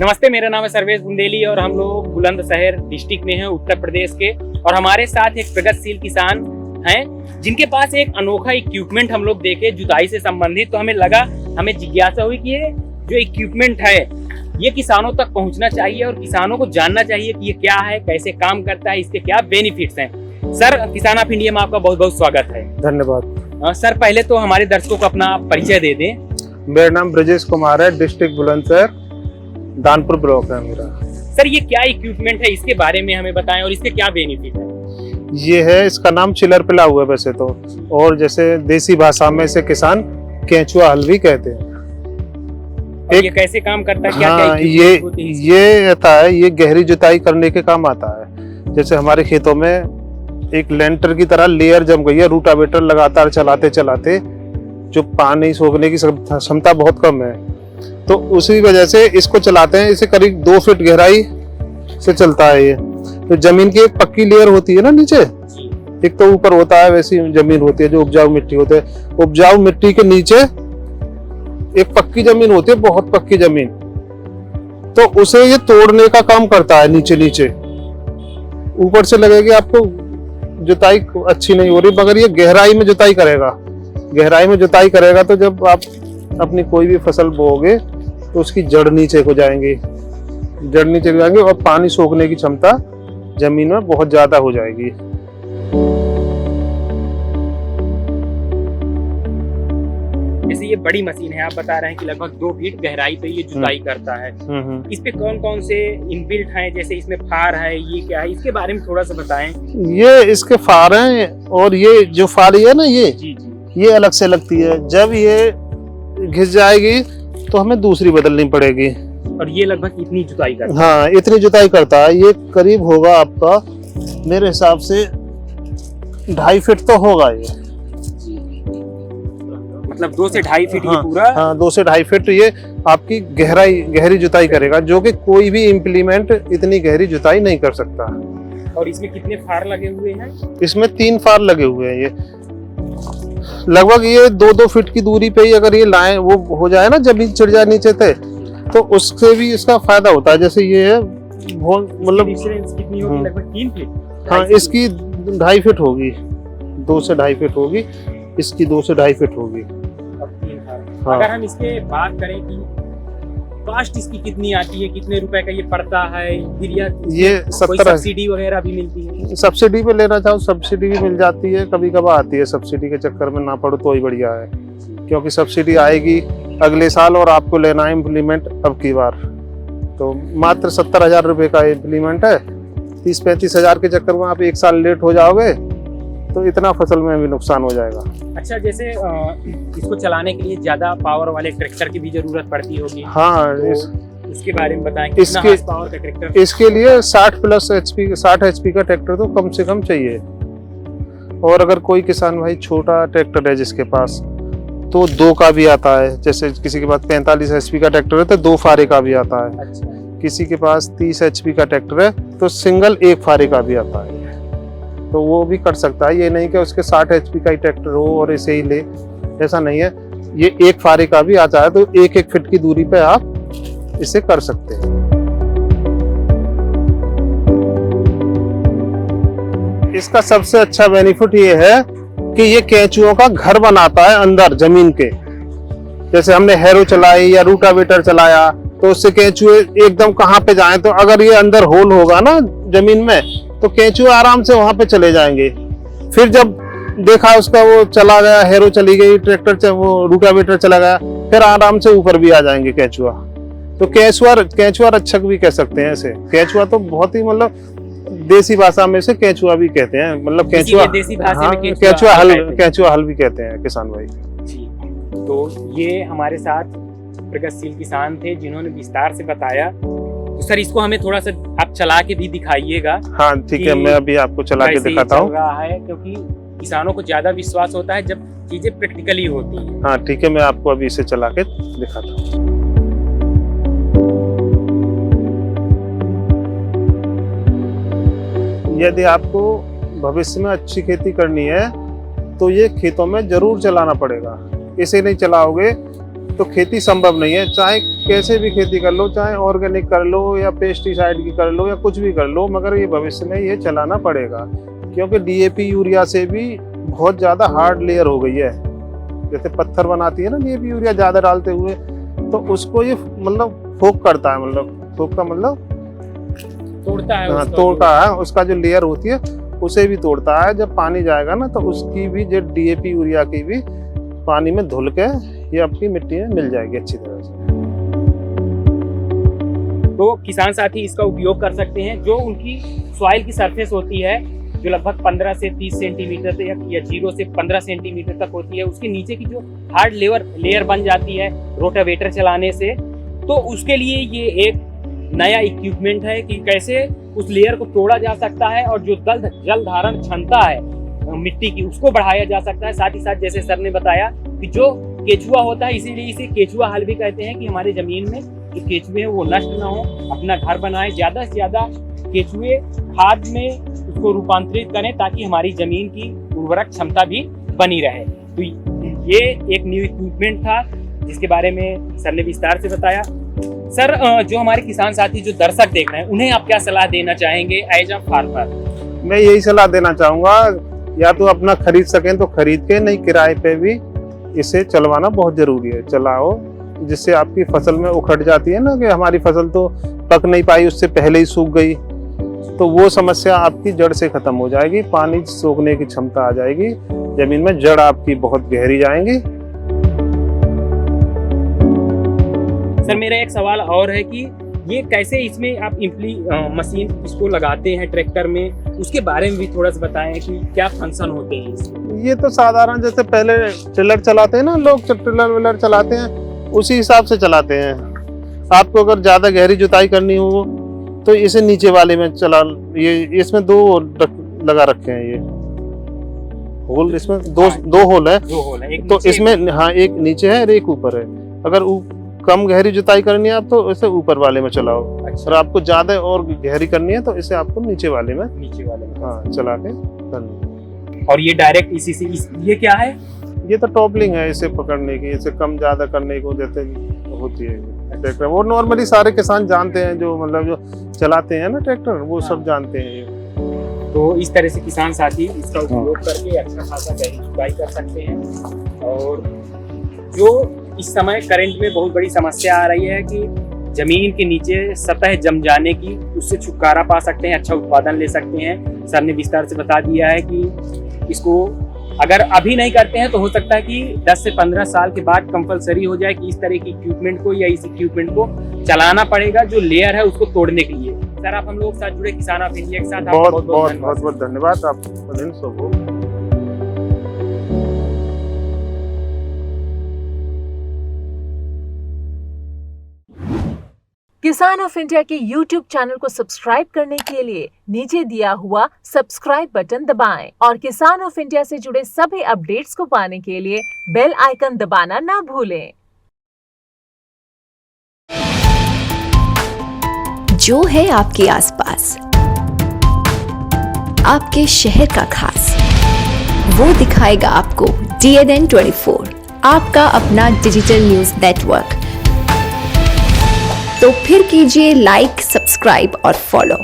नमस्ते, मेरा नाम है सर्वेश बुंदेली और हम लोग बुलंदशहर डिस्ट्रिक्ट में हैं, उत्तर प्रदेश के। और हमारे साथ एक प्रगतिशील किसान हैं जिनके पास एक अनोखा इक्विपमेंट हम लोग देखे जुताई से संबंधित। तो हमें जिज्ञासा हुई कि ये जो इक्विपमेंट है ये किसानों तक पहुंचना चाहिए और किसानों को जानना चाहिए कि ये क्या है, कैसे काम करता है, इसके क्या बेनिफिट्स हैं। सर, किसान ऑफ इंडिया में आपका बहुत बहुत स्वागत है। धन्यवाद। सर, पहले तो हमारे दर्शकों को अपना परिचय दे दें। मेरा नाम ब्रजेश कुमार है, डिस्ट्रिक्ट बुलंदशहर, दानपुर ब्लॉक है मेरा। सर, ये क्या इक्विपमेंट है, इसके बारे में हमें बताएं और इसके क्या बेनिफिट है। ये है, इसका नाम चिलर पिला हुआ है वैसे तो, और जैसे देसी भाषा में इसे किसान केंचुआ हल भी कहते हैं। ये कैसे काम करता है, क्या हाँ, ये आता है, ये गहरी जुताई करने के काम आता है। जैसे हमारे खेतों में एक लेंटर की तरह लेयर जम गई है, रूटावेटर लगातार चलाते चलाते जो पानी सोखने की क्षमता बहुत कम है, तो उसी वजह से इसको चलाते हैं। इसे करीब 2 फीट गहराई से चलता है। ये तो जमीन की एक पक्की लेयर होती है ना नीचे, एक तो ऊपर होता है, वैसी जमीन होती है जो उपजाऊ मिट्टी होती है। उपजाऊ मिट्टी के नीचे एक पक्की जमीन होती है, बहुत पक्की जमीन, तो उसे ये तोड़ने का काम करता है। नीचे नीचे ऊपर से लगेगी आपको जुताई अच्छी नहीं हो रही, मगर ये गहराई में जुताई करेगा। गहराई में जुताई करेगा तो जब आप अपनी कोई भी फसल बोओगे तो उसकी जड़ नीचे को जाएंगी, जड़ नीचे को जाएंगे और पानी सोखने की क्षमता जमीन में बहुत ज्यादा हो जाएगी। जैसे ये बड़ी मशीन है, आप बता रहे हैं कि लगभग 2 फीट गहराई पे ये जुताई करता है। इस पे कौन कौन से इनबिल्ट हैं, जैसे इसमें फार है, ये क्या है, इसके बारे में थोड़ा सा बताएं। ये इसके फार हैं, और ये जो फारी है ना, ये जी। ये अलग से लगती है। जब ये घिस जाएगी तो हमें दूसरी बदलनी पड़ेगी। और ये लगभग इतनी जुताई करता है? हाँ, इतनी जुताई करता है। ये करीब होगा आपका, मेरे हिसाब से 2.5 फीट तो होगा ये। मतलब 2 से 2.5 फीट? हाँ, ये पूरा? हाँ, 2 से 2.5 फीट ये आपकी गहरी जुताई करेगा, जो कि कोई भी इम्प्लीमेंट इतनी गहरी जुताई नहीं कर सकता। और इसमें कितने फार लगे हुए हैं? इसमें 3 फार लगे हुए हैं। ये लगभग ये 2-2 फीट की दूरी पे ही अगर ये लाइन वो हो जाए ना, जमीन चिढ़ जाए नीचे से, तो उससे भी इसका फायदा होता है। जैसे ये है, मतलब कितनी होगी? लगभग 3 फीट? हाँ, इसकी 2.5 फीट होगी, 2 से 2.5 फीट होगी, इसकी 2 से 2.5 फीट होगी। हाँ। अगर हम इसके बात करें कि कॉस्ट इसकी कितनी आती है, कितने रुपए का ये पड़ता है, फिर ये 70 सब्सिडी वगैरह भी मिलती है? सब्सिडी पे लेना चाहो सब्सिडी भी मिल जाती है, कभी कभार आती है। सब्सिडी के चक्कर में ना पड़ो तो ही बढ़िया है, क्योंकि सब्सिडी आएगी अगले साल और आपको लेना है इम्प्लीमेंट अब की बार। तो मात्र 70,000 रुपए का इम्प्लीमेंट है। 30-35 हजार के चक्कर में आप 1 साल लेट हो जाओगे तो इतना फसल में भी नुकसान हो जाएगा। अच्छा, जैसे इसको चलाने के लिए ज्यादा पावर वाले ट्रैक्टर की भी जरूरत पड़ती होगी? हाँ, तो इसके बारे में बताएं, कितना हार्स पावर का ट्रैक्टर? इसके लिए 60+ HP 60 HP का ट्रैक्टर तो कम से कम चाहिए। और अगर कोई किसान भाई छोटा ट्रैक्टर है जिसके पास, तो 2 का भी आता है। जैसे किसी के पास 45 HP का ट्रैक्टर है तो 2 फारे का भी आता है। अच्छा। किसी के पास 30 HP का ट्रैक्टर है तो सिंगल 1 फारे का भी आता है, तो वो भी कर सकता है। ये नहीं कि उसके 60 HP का ही ट्रैक्टर हो और इसे ही ले, ऐसा नहीं है। ये 1 फारे का भी आता है, तो 1-1 फीट की दूरी पे आप इसे कर सकते हैं। इसका सबसे अच्छा बेनिफिट ये है कि ये केंचुओं का घर बनाता है अंदर जमीन के। जैसे हमने हैरो चलाई या रूटावेटर चलाया तो उससे केंचुए एकदम कहाँ पे जाएं, तो अगर ये अंदर होल होगा ना जमीन में तो केंचुए आराम से वहां पे चले जाएंगे। फिर जब देखा उसका वो चला गया, हैरो चली गई, ट्रैक्टर वो रूटावेटर चला गया, फिर आराम से ऊपर भी आ जाएंगे केंचुआ। तो केंचुआ रक्षक भी कह सकते हैं इसे। केंचुआ तो बहुत ही, मतलब देसी भाषा में से केंचुआ भी कहते हैं, मतलब केंचुआ, देसी भाषा में केंचुआ हल भी कहते हैं किसान भाई। तो ये हमारे साथ प्रगतिशील किसान थे जिन्होंने विस्तार से बताया। तो सर, इसको हमें थोड़ा सा आप चला के भी दिखाइएगा। हाँ ठीक है, मैं अभी आपको चला के दिखाता हूँ। क्योंकि किसानों को ज्यादा विश्वास होता है जब चीजें प्रैक्टिकली होती हैं। हाँ ठीक है, मैं आपको अभी इसे चला के दिखाता हूँ। यदि आपको भविष्य में अच्छी खेती करनी है तो ये खेतों में जरूर चलाना पड़ेगा। इसे नहीं चलाओगे तो खेती संभव नहीं है। चाहे कैसे भी खेती कर लो, चाहे ऑर्गेनिक कर लो या पेस्टिसाइड की कर लो या कुछ भी कर लो, मगर ये भविष्य में ये चलाना पड़ेगा, क्योंकि डीएपी यूरिया से भी बहुत ज़्यादा हार्ड लेयर हो गई है। जैसे पत्थर बनाती है ना डीएपी यूरिया ज़्यादा डालते हुए, तो उसको ये मतलब फोक करता है, मतलब फोक का मतलब तोड़ता है, तोड़ता है, उसका जो लेयर होती है उसे भी तोड़ता है। जब पानी जाएगा ना तो उसकी भी जो डीएपी यूरिया की भी पानी में धुल के ये आपकी मिट्टी में मिल जाएगी अच्छी तरह से। तो किसान साथी इसका उपयोग कर सकते हैं। जो उनकी सॉइल की सरफेस होती है जो लगभग 15 से 30 सेंटीमीटर तक या 0 से 15 सेंटीमीटर तक होती है, उसके नीचे की जो हार्ड लेयर बन जाती है रोटावेटर चलाने से, तो उसके लिए ये एक नया इक्विपमेंट है कि कैसे उस लेयर को तोड़ा जा सकता है और जो जल धारण क्षमता है मिट्टी की उसको बढ़ाया जा सकता है। साथ ही साथ जैसे सर ने बताया कि जो केचुआ होता है, इसीलिए इसे केचुआ हल भी कहते हैं, कि हमारे जमीन में जो केचुए हैं वो नष्ट ना हो, अपना घर बनाए, ज्यादा से ज्यादा केचुए खाद में उसको रूपांतरित करें ताकि हमारी जमीन की उर्वरक क्षमता भी बनी रहे। तो ये एक न्यू इक्विपमेंट था जिसके बारे में सर ने विस्तार से बताया। सर, जो हमारे किसान साथी जो दर्शक देख रहे हैं उन्हें आप क्या सलाह देना चाहेंगे एज अ फार्मर? मैं यही सलाह देना चाहूँगा, या तो अपना खरीद सकें तो खरीद के, नहीं किराए पे भी इसे चलवाना बहुत जरूरी है। चलाओ, जिससे आपकी फसल में उखड़ जाती है ना कि हमारी फसल तो पक नहीं पाई, उससे पहले ही सूख गई, तो वो समस्या आपकी जड़ से खत्म हो जाएगी। पानी सोखने की क्षमता आ जाएगी जमीन में, जड़ आपकी बहुत गहरी जाएंगी। सर, मेरा एक सवाल और है कि ये कैसे इसमें आप मशीन इसको लगाते हैं ट्रैक्टर में, उसके बारे में भी थोड़ा सा बताएं कि क्या फंक्शन होते हैं इसमें? ये तो साधारण जैसे पहले टिलर चलाते हैं ना लोग, टिलर विलर चलाते हैं उसी हिसाब से चलाते हैं। आपको अगर ज्यादा गहरी जुताई करनी हो तो इसे नीचे वाले में चला, ये इसमें दो लगा रखे हैं, ये होल, इसमें दो होल है, तो इसमें हाँ एक नीचे है और एक ऊपर है। अगर कम गहरी जुताई करनी है आप तो इसे ऊपर वाले में चलाओ। अच्छा। और आपको ज्यादा और गहरी करनी है तो इसे आपको नीचे वाले में हाँ चला के करनी। और ये डायरेक्ट इसी से ये क्या है? ये तो टॉपलिंग है, इसे पकड़ने की, इसे कम ज्यादा करने को जैसे होती है ट्रैक्टर। वो नॉर्मली सारे किसान जानते हैं, जो मतलब जो चलाते हैं ना ट्रैक्टर, वो सब जानते हैं ये। तो इस तरह से किसान साथी इसका उपयोग करके अच्छा खासा गहरी जुताई कर सकते हैं। और जो इस समय करंट में बहुत बड़ी समस्या आ रही है कि जमीन के नीचे सतह जम जाने की, उससे छुटकारा पा सकते हैं, अच्छा उत्पादन ले सकते हैं। सर ने विस्तार से बता दिया है कि इसको अगर अभी नहीं करते हैं तो हो सकता है कि 10 से 15 साल के बाद कंपलसरी हो जाए कि इस तरह की इक्विपमेंट को या इस इक्विपमेंट को चलाना पड़ेगा जो लेयर है उसको तोड़ने के लिए। सर, आप हम लोग साथ जुड़े किसान ऑफ इंडिया के साथ बहुत बहुत धन्यवाद। आपको किसान ऑफ इंडिया के YouTube चैनल को सब्सक्राइब करने के लिए नीचे दिया हुआ सब्सक्राइब बटन दबाएं और किसान ऑफ इंडिया से जुड़े सभी अपडेट्स को पाने के लिए बेल आइकन दबाना ना भूलें। जो है आपके आसपास, आपके शहर का खास, वो दिखाएगा आपको DNN 24, आपका अपना डिजिटल न्यूज नेटवर्क। तो फिर कीजिए लाइक, सब्सक्राइब और फॉलो।